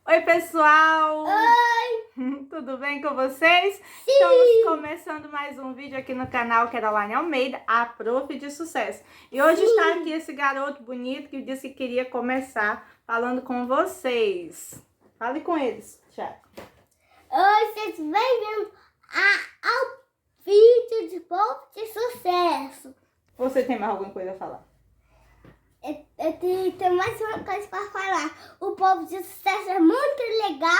Oi, pessoal! Oi! Tudo bem com vocês? Sim! Estamos começando mais um vídeo aqui no canal Caroline Almeida, a Prof de Sucesso. E hoje está aqui esse garoto bonito que disse que queria começar falando com vocês. Fale com eles, Thiago. Oi, vocês bem-vindos ao vídeo de Prof de Sucesso. Você tem mais alguma coisa a falar? Eu tenho mais uma coisa para falar. O Prof de Sucesso é muito legal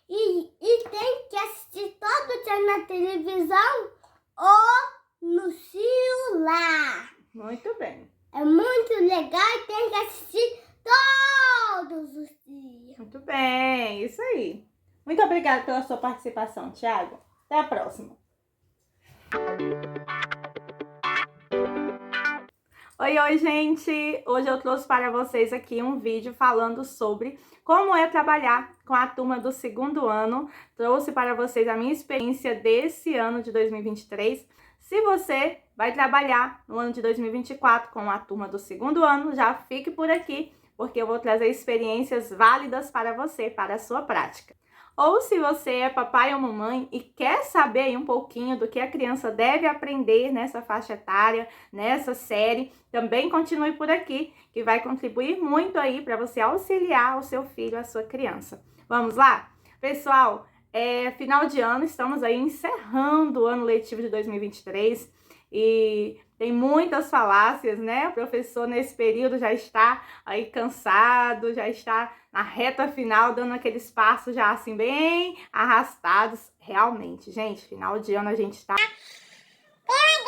e tem que assistir todo dia na televisão ou no celular. Muito bem. É muito legal e tem que assistir todos os dias. Muito bem, isso aí. Muito obrigada pela sua participação, Thiago. Até a próxima. Oi, gente! Hoje eu trouxe para vocês aqui um vídeo falando sobre como é trabalhar com a turma do segundo ano. Trouxe para vocês a minha experiência desse ano de 2023. Se você vai trabalhar no ano de 2024 com a turma do segundo ano, já fique por aqui, porque eu vou trazer experiências válidas para você, para a sua prática. Ou se você é papai ou mamãe e quer saber aí um pouquinho do que a criança deve aprender nessa faixa etária, nessa série, também continue por aqui, que vai contribuir muito aí para você auxiliar o seu filho, a sua criança. Vamos lá? Pessoal, final de ano, estamos aí encerrando o ano letivo de 2023 e tem muitas falácias, né? O professor nesse período já está aí cansado, já está na reta final, dando aqueles passos já assim bem arrastados. Realmente, gente, final de ano a gente está pela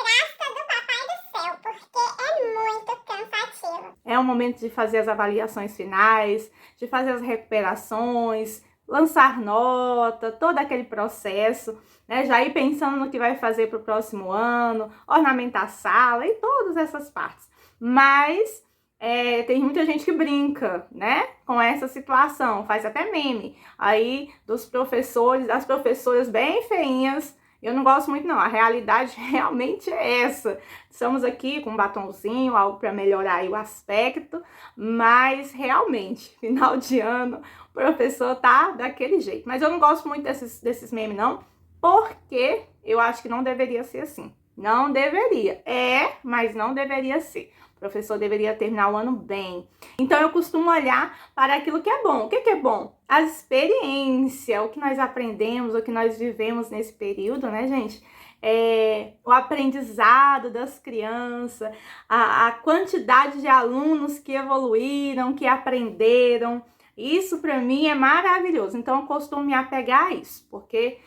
graça do Papai do Céu, porque é muito cansativo. É o momento de fazer as avaliações finais, de fazer as recuperações, lançar nota, todo aquele processo, né? Já ir pensando no que vai fazer para o próximo ano, ornamentar a sala e todas essas partes. Mas tem muita gente que brinca, né, com essa situação, faz até meme aí dos professores, das professoras bem feinhas. Eu não gosto muito não, a realidade realmente é essa. Estamos aqui com um batonzinho, algo para melhorar aí o aspecto, mas realmente, final de ano, o professor tá daquele jeito. Mas eu não gosto muito desses memes não, porque eu acho que não deveria ser assim. Não deveria. Mas não deveria ser. O professor deveria terminar o ano bem. Então, eu costumo olhar para aquilo que é bom. O que é bom? A experiência, o que nós aprendemos, o que nós vivemos nesse período, né, gente? O aprendizado das crianças, a quantidade de alunos que evoluíram, que aprenderam. Isso, para mim, é maravilhoso. Então, eu costumo me apegar a isso, porque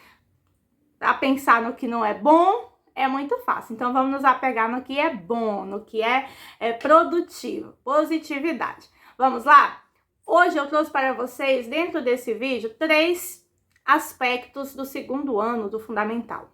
a pensar no que não é bom é muito fácil. Então, vamos nos apegar no que é bom, no que é produtivo, positividade. Vamos lá? Hoje eu trouxe para vocês, dentro desse vídeo, 3 aspectos do segundo ano do fundamental.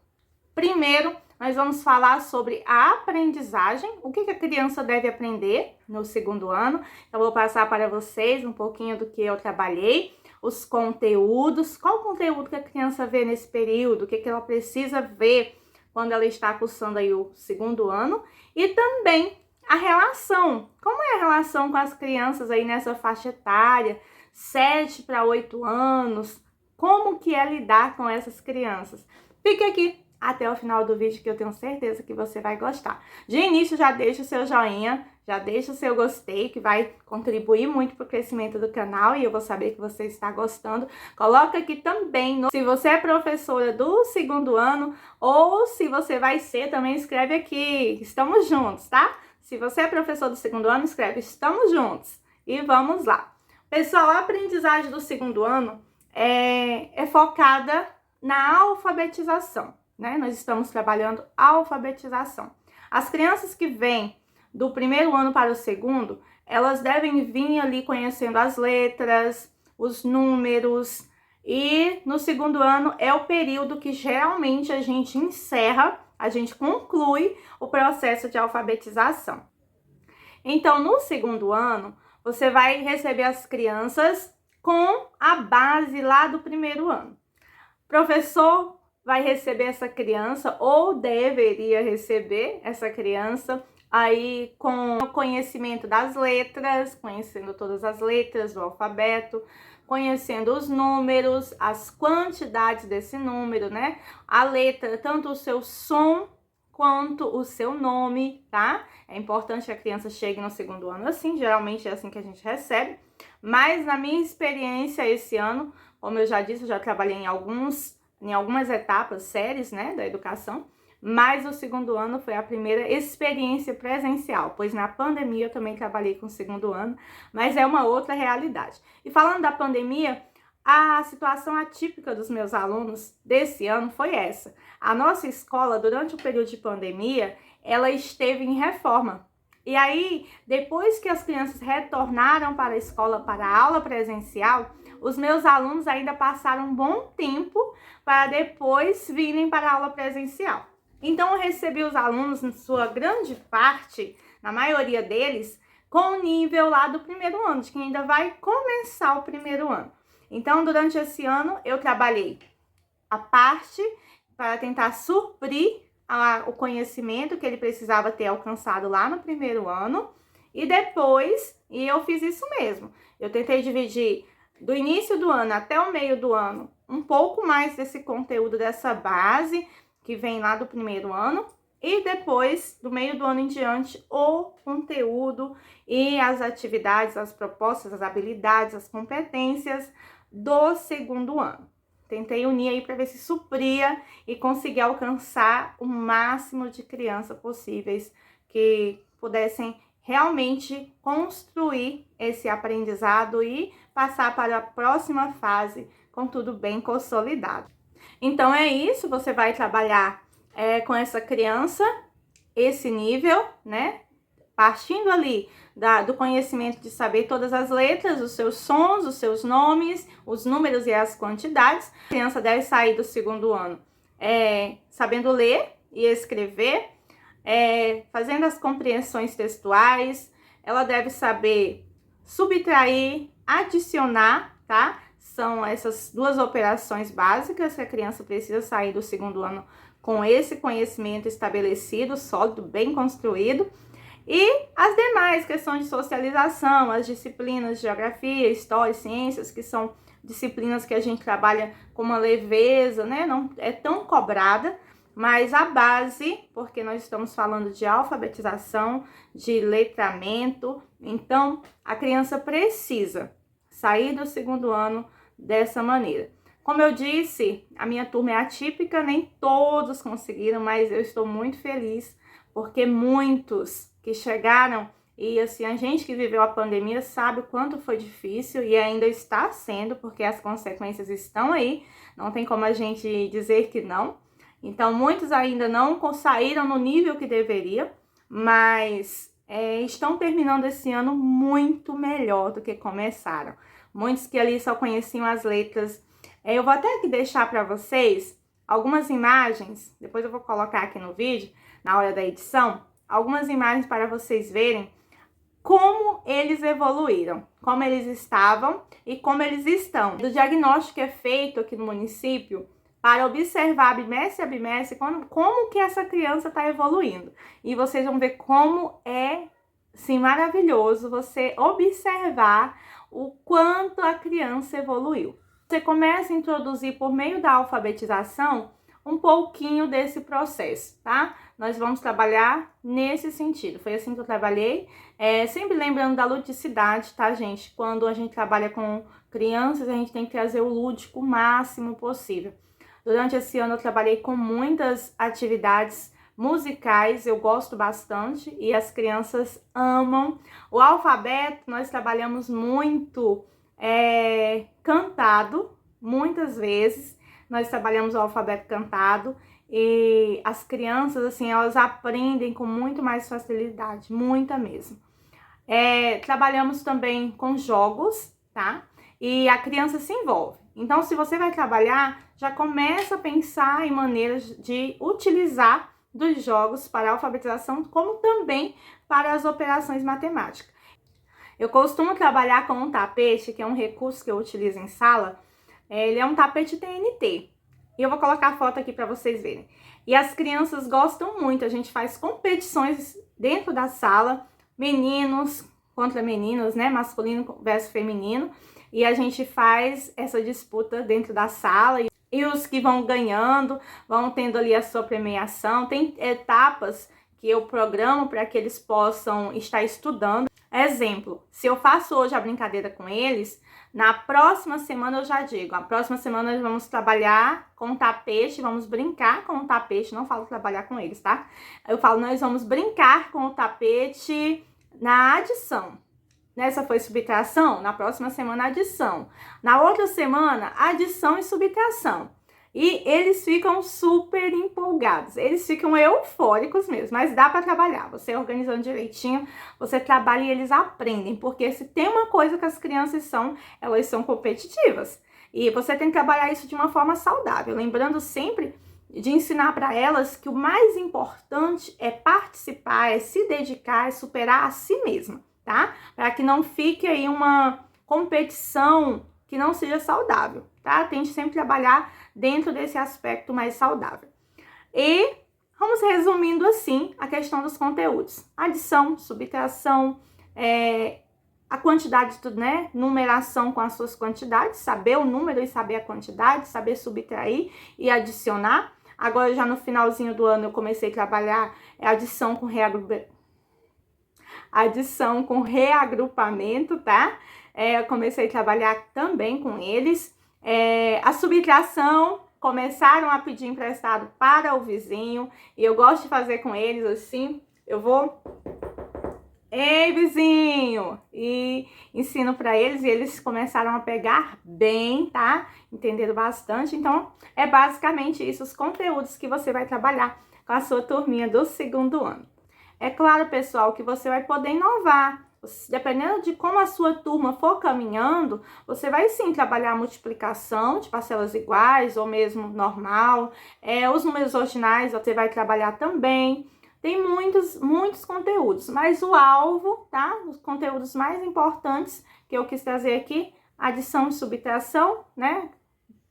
Primeiro, nós vamos falar sobre a aprendizagem, o que a criança deve aprender no segundo ano. Então, vou passar para vocês um pouquinho do que eu trabalhei, os conteúdos, qual o conteúdo que a criança vê nesse período, o que ela precisa ver quando ela está cursando aí o segundo ano, e também a relação, como é a relação com as crianças aí nessa faixa etária, 7 para 8 anos, como que é lidar com essas crianças. Fique aqui até o final do vídeo que eu tenho certeza que você vai gostar. De início, já deixa o seu joinha, já deixa o seu gostei, que vai contribuir muito para o crescimento do canal e eu vou saber que você está gostando. Coloca aqui também, se você é professora do segundo ano ou se você vai ser, também escreve aqui, estamos juntos, tá? Se você é professor do segundo ano, escreve, estamos juntos. E vamos lá. Pessoal, a aprendizagem do segundo ano é focada na alfabetização, né? Nós estamos trabalhando alfabetização. As crianças que vêm do primeiro ano para o segundo, elas devem vir ali conhecendo as letras, os números, e no segundo ano é o período que geralmente a gente encerra, a gente conclui o processo de alfabetização. Então, no segundo ano, você vai receber as crianças com a base lá do primeiro ano. O professor vai receber essa criança, ou deveria receber essa criança, aí com o conhecimento das letras, conhecendo todas as letras do alfabeto, conhecendo os números, as quantidades desse número, né? A letra, tanto o seu som quanto o seu nome, tá? É importante que a criança chegue no segundo ano assim, geralmente é assim que a gente recebe. Mas na minha experiência esse ano, como eu já disse, eu já trabalhei em algumas etapas, séries, né, da educação. Mas o segundo ano foi a primeira experiência presencial, pois na pandemia eu também trabalhei com o segundo ano, mas é uma outra realidade. E falando da pandemia, a situação atípica dos meus alunos desse ano foi essa. A nossa escola, durante o período de pandemia, ela esteve em reforma. E aí, depois que as crianças retornaram para a escola, para a aula presencial, os meus alunos ainda passaram um bom tempo para depois virem para a aula presencial. Então, eu recebi os alunos, em sua grande parte, na maioria deles, com o nível lá do primeiro ano, de quem ainda vai começar o primeiro ano. Então, durante esse ano, eu trabalhei a parte para tentar suprir o conhecimento que ele precisava ter alcançado lá no primeiro ano. E depois, eu fiz isso mesmo. Eu tentei dividir do início do ano até o meio do ano um pouco mais desse conteúdo, dessa base que vem lá do primeiro ano. E depois, do meio do ano em diante, o conteúdo e as atividades, as propostas, as habilidades, as competências do segundo ano. Tentei unir aí para ver se supria e conseguir alcançar o máximo de crianças possíveis que pudessem realmente construir esse aprendizado e passar para a próxima fase com tudo bem consolidado. Então é isso, você vai trabalhar com essa criança, esse nível, né? Partindo ali do conhecimento de saber todas as letras, os seus sons, os seus nomes, os números e as quantidades. A criança deve sair do segundo ano sabendo ler e escrever, fazendo as compreensões textuais. Ela deve saber subtrair, adicionar, tá? São essas duas operações básicas que a criança precisa sair do segundo ano com esse conhecimento estabelecido, sólido, bem construído. E as demais questões de socialização, as disciplinas de geografia, história, ciências, que são disciplinas que a gente trabalha com uma leveza, né? Não é tão cobrada, mas a base, porque nós estamos falando de alfabetização, de letramento, então a criança precisa sair do segundo ano dessa maneira. Como eu disse, a minha turma é atípica, nem todos conseguiram, mas eu estou muito feliz, porque muitos que chegaram, e assim, a gente que viveu a pandemia sabe o quanto foi difícil e ainda está sendo, porque as consequências estão aí, não tem como a gente dizer que não. Então, muitos ainda não saíram no nível que deveria, mas estão terminando esse ano muito melhor do que começaram. Muitos que ali só conheciam as letras. Eu vou até aqui deixar para vocês algumas imagens, depois eu vou colocar aqui no vídeo, na hora da edição, algumas imagens para vocês verem como eles evoluíram, como eles estavam e como eles estão. O diagnóstico é feito aqui no município para observar bimestre a bimestre como que essa criança está evoluindo. E vocês vão ver como é, sim, maravilhoso você observar o quanto a criança evoluiu. Você começa a introduzir por meio da alfabetização um pouquinho desse processo, tá? Nós vamos trabalhar nesse sentido. Foi assim que eu trabalhei. Sempre lembrando da ludicidade, tá, gente? Quando a gente trabalha com crianças, a gente tem que trazer o lúdico o máximo possível. Durante esse ano eu trabalhei com muitas atividades musicais, eu gosto bastante e as crianças amam. O alfabeto nós trabalhamos muito cantado, muitas vezes nós trabalhamos o alfabeto cantado e as crianças, assim, elas aprendem com muito mais facilidade, muita mesmo. Trabalhamos também com jogos, tá? E a criança se envolve. Então, se você vai trabalhar, já começa a pensar em maneiras de utilizar dos jogos para a alfabetização, como também para as operações matemáticas. Eu costumo trabalhar com um tapete, que é um recurso que eu utilizo em sala. Ele é um tapete TNT. E eu vou colocar a foto aqui para vocês verem. E as crianças gostam muito, a gente faz competições dentro da sala, meninos contra meninos, né? Masculino versus feminino. E a gente faz essa disputa dentro da sala. E os que vão ganhando, vão tendo ali a sua premiação. Tem etapas que eu programo para que eles possam estar estudando. Exemplo, se eu faço hoje a brincadeira com eles, na próxima semana eu já digo, a próxima semana nós vamos trabalhar com o tapete, vamos brincar com o tapete, não falo trabalhar com eles, tá? Eu falo, nós vamos brincar com o tapete na adição. Nessa foi subtração, na próxima semana adição. Na outra semana, adição e subtração. E eles ficam super empolgados, eles ficam eufóricos mesmo, mas dá para trabalhar. Você organizando direitinho, você trabalha e eles aprendem, porque se tem uma coisa que as crianças são, elas são competitivas. E você tem que trabalhar isso de uma forma saudável, lembrando sempre de ensinar para elas que o mais importante é participar, é se dedicar, é superar a si mesma, tá? Para que não fique aí uma competição que não seja saudável, tá? Tente sempre trabalhar dentro desse aspecto mais saudável. E vamos resumindo assim a questão dos conteúdos. Adição, subtração, a quantidade, né? Numeração com as suas quantidades, saber o número e saber a quantidade, saber subtrair e adicionar. Agora já no finalzinho do ano eu comecei a trabalhar adição com reagrupamento, tá? Eu comecei a trabalhar também com eles. A subtração, começaram a pedir emprestado para o vizinho. E eu gosto de fazer com eles assim. Eu vou... Ei, vizinho! E ensino para eles e eles começaram a pegar bem, tá? Entenderam bastante. Então, é basicamente isso, os conteúdos que você vai trabalhar com a sua turminha do segundo ano. É claro, pessoal, que você vai poder inovar. Dependendo de como a sua turma for caminhando, você vai sim trabalhar a multiplicação de parcelas iguais ou mesmo normal. Os números ordinais você vai trabalhar também. Tem muitos conteúdos, mas o alvo, tá? Os conteúdos mais importantes que eu quis trazer aqui, adição e subtração, né?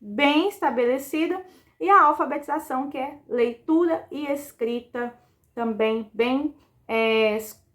Bem estabelecida. E a alfabetização, que é leitura e escrita, também bem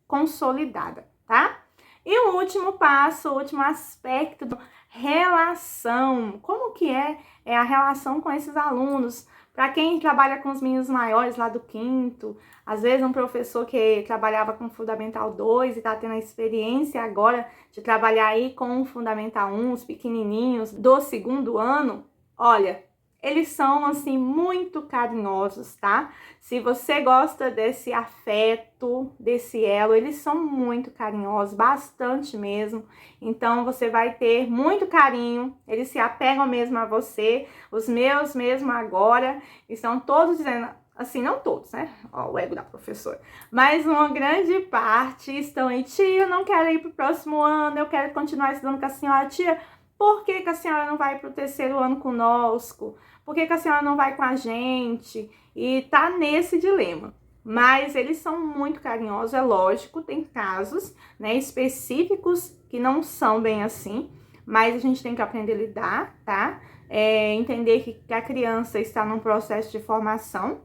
consolidada, tá? E o último passo, o último aspecto, relação. Como que é a relação com esses alunos? Para quem trabalha com os meninos maiores lá do quinto, às vezes um professor que trabalhava com Fundamental 2 e está tendo a experiência agora de trabalhar aí com o Fundamental 1, os pequenininhos do segundo ano, olha, eles são, assim, muito carinhosos, tá? Se você gosta desse afeto, desse elo, eles são muito carinhosos, bastante mesmo. Então, você vai ter muito carinho, eles se apegam mesmo a você. Os meus mesmo agora estão todos dizendo, assim, não todos, né? Ó, o ego da professora. Mas uma grande parte estão aí, tia, eu não quero ir pro próximo ano, eu quero continuar estudando com a senhora. Tia, por que a senhora não vai pro terceiro ano conosco? Por que a senhora não vai com a gente? E tá nesse dilema. Mas eles são muito carinhosos, é lógico, tem casos, né, específicos que não são bem assim, mas a gente tem que aprender a lidar, tá? Entender que a criança está num processo de formação,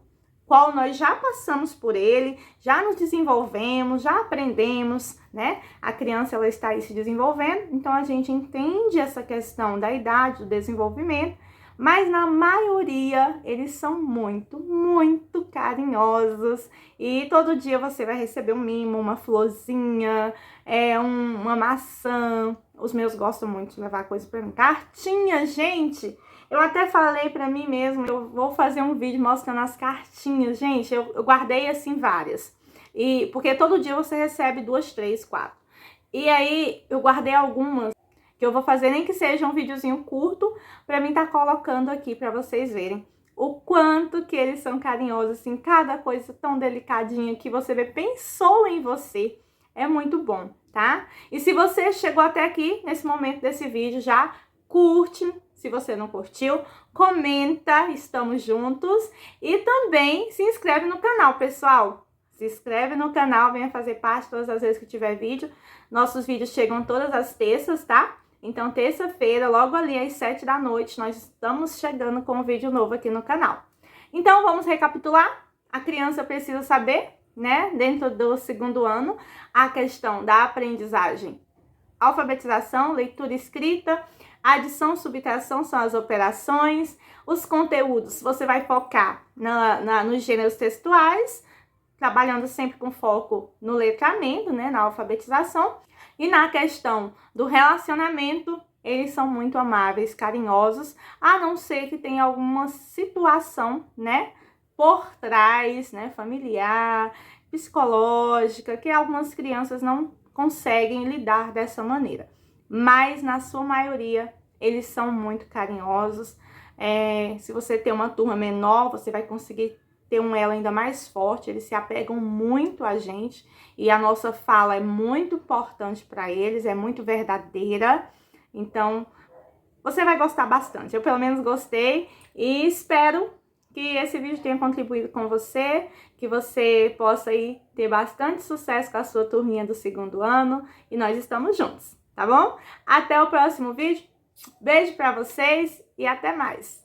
qual nós já passamos por ele, já nos desenvolvemos, já aprendemos, né? A criança, ela está aí se desenvolvendo, então a gente entende essa questão da idade, do desenvolvimento, mas na maioria eles são muito carinhosos e todo dia você vai receber um mimo, uma florzinha, uma maçã. Os meus gostam muito de levar coisa pra mim. Cartinha, gente! Eu até falei pra mim mesmo, eu vou fazer um vídeo mostrando as cartinhas, gente. Eu guardei assim várias. Porque todo dia você recebe 2, 3, 4. E aí eu guardei algumas que eu vou fazer, nem que seja um videozinho curto, pra mim tá colocando aqui pra vocês verem o quanto que eles são carinhosos, assim, cada coisa tão delicadinha que você vê, pensou em você, é muito bom, tá? E se você chegou até aqui, nesse momento desse vídeo, já curte, se você não curtiu, comenta, estamos juntos, e também se inscreve no canal, pessoal. Se inscreve no canal, venha fazer parte todas as vezes que tiver vídeo. Nossos vídeos chegam todas as terças, tá? Então, terça-feira, logo ali às 7 da noite, nós estamos chegando com um vídeo novo aqui no canal. Então, vamos recapitular? A criança precisa saber né, dentro do segundo ano, a questão da aprendizagem, alfabetização, leitura e escrita, adição, subtração são as operações, os conteúdos você vai focar nos gêneros textuais, trabalhando sempre com foco no letramento, né, na alfabetização, e na questão do relacionamento, eles são muito amáveis, carinhosos, a não ser que tenha alguma situação, né, por trás, né, familiar, psicológica, que algumas crianças não conseguem lidar dessa maneira. Mas, na sua maioria, eles são muito carinhosos. Se você tem uma turma menor, você vai conseguir ter um elo ainda mais forte. Eles se apegam muito a gente e a nossa fala é muito importante para eles, é muito verdadeira. Então, você vai gostar bastante. Eu, pelo menos, gostei e espero que esse vídeo tenha contribuído com você, que você possa aí ter bastante sucesso com a sua turminha do segundo ano e nós estamos juntos, tá bom? Até o próximo vídeo. Beijo para vocês e até mais!